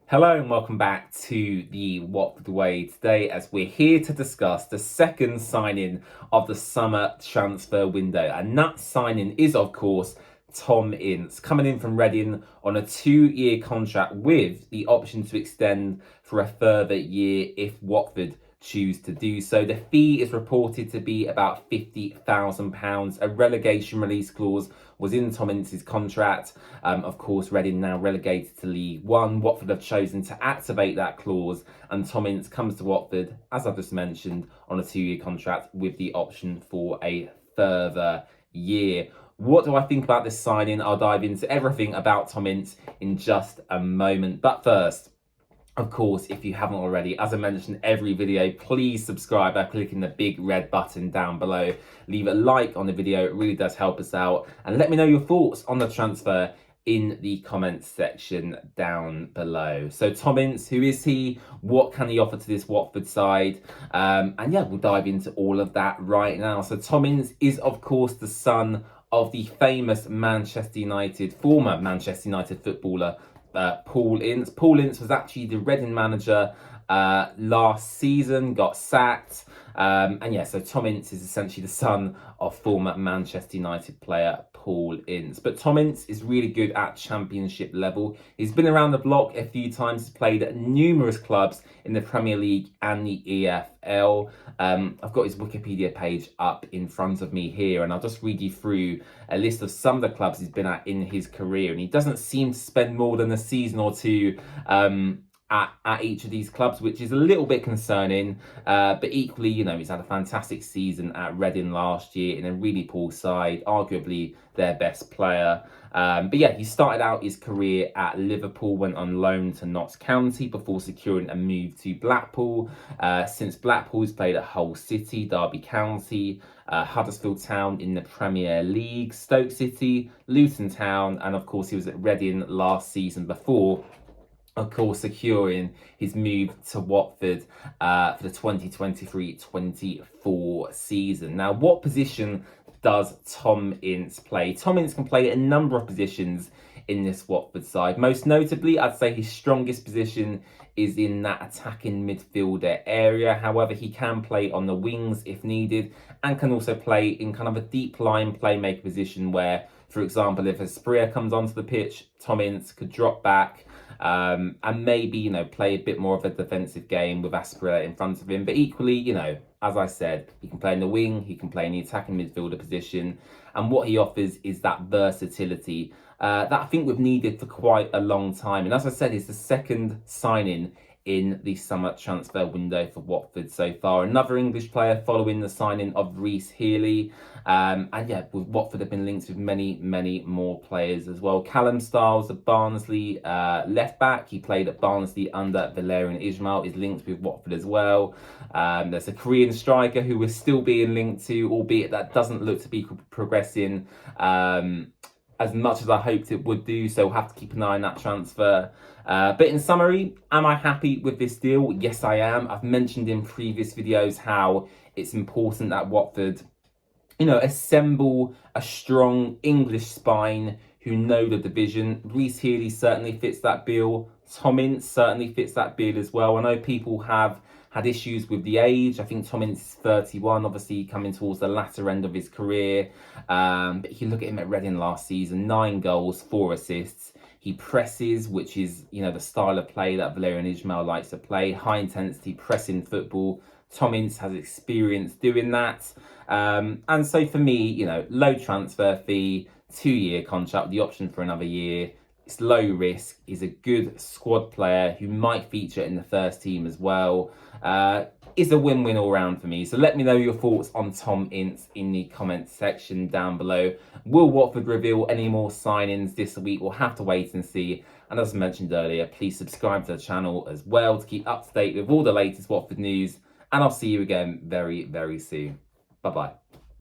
Hello and welcome back to the Watford Way today as we're here to discuss the second signing of the summer transfer window. And that signing is, of course, Tom Ince, coming in from Reading on a 2-year contract with the option to extend for a further year if Watford choose to do so. The fee is reported to be about £50,000. A relegation release clause was in Tom Ince's contract. Of course, Reading now relegated to League One. Watford have chosen to activate that clause, and Tom Ince comes to Watford, as I just mentioned, on a 2-year contract with the option for a further year. What do I think about this signing? I'll dive into everything about Tom Ince in just a moment. But first, of course, if you haven't already, as I mentioned every video, please subscribe by clicking the big red button down below. Leave a like on the video, it really does help us out. And let me know your thoughts on the transfer in the comments section down below. So Tom Ince, who is he? What can he offer to this Watford side? And yeah, we'll dive into all of that right now. So Tom Ince is, of course, the son of the famous former Manchester United footballer, Paul Ince. Paul Ince was actually the Reading manager last season, got sacked. And yeah, so Tom Ince is essentially the son of former Manchester United player Paul Ince. But Tom Ince is really good at championship level. He's been around the block a few times. He's played at numerous clubs in the Premier League and the EFL. I've got his Wikipedia page up in front of me here, and I'll just read you through a list of some of the clubs he's been at in his career. And he doesn't seem to spend more than a season or two at each of these clubs, which is a little bit concerning. But equally, you know, he's had a fantastic season at Reading last year in a really poor side, arguably their best player. But yeah, he started out his career at Liverpool, went on loan to Notts County before securing a move to Blackpool. Since Blackpool, he's played at Hull City, Derby County, Huddersfield Town in the Premier League, Stoke City, Luton Town, and of course he was at Reading last season before, of course, securing his move to Watford for the 2023-24 season. Now, what position does Tom Ince play? Tom Ince can play a number of positions in this Watford side. Most notably, I'd say his strongest position is in that attacking midfielder area. However, he can play on the wings if needed, and can also play in kind of a deep line playmaker position where, for example, if Asprilla comes onto the pitch, Tom Ince could drop back and maybe, you know, play a bit more of a defensive game with Asprilla in front of him. But equally, you know, as I said, he can play in the wing, he can play in the attacking midfielder position. And what he offers is that versatility that I think we've needed for quite a long time. And as I said, it's the second signing in the summer transfer window for Watford so far. Another English player following the signing of Reece Healey. And yeah, with Watford have been linked with many, many more players as well. Callum Styles, the Barnsley left back. He played at Barnsley under Valérien Ismaël, is linked with Watford as well. There's a Korean striker who we're still being linked to, albeit that doesn't look to be progressing as much as I hoped it would do, so we'll have to keep an eye on that transfer. But in summary, am I happy with this deal? Yes, I am. I've mentioned in previous videos how it's important that Watford, you know, assemble a strong English spine who know the division. Reece Healey certainly fits that bill. Tom Ince certainly fits that bill as well. I know people have had issues with the age. I think Tom Ince is 31, obviously coming towards the latter end of his career. But you look at him at Reading last season, 9 goals, 4 assists. He presses, which is, you know, the style of play that Valérien Ismaël likes to play. High intensity pressing football. Tom Ince has experience doing that. And so for me, you know, low transfer fee, 2-year contract, the option for another year. It's low risk. He's a good squad player who might feature in the first team as well. It's a win-win all round for me. So let me know your thoughts on Tom Ince in the comments section down below. Will Watford reveal any more signings this week? We'll have to wait and see. And as I mentioned earlier, please subscribe to the channel as well to keep up to date with all the latest Watford news. And I'll see you again very, very soon. Bye-bye.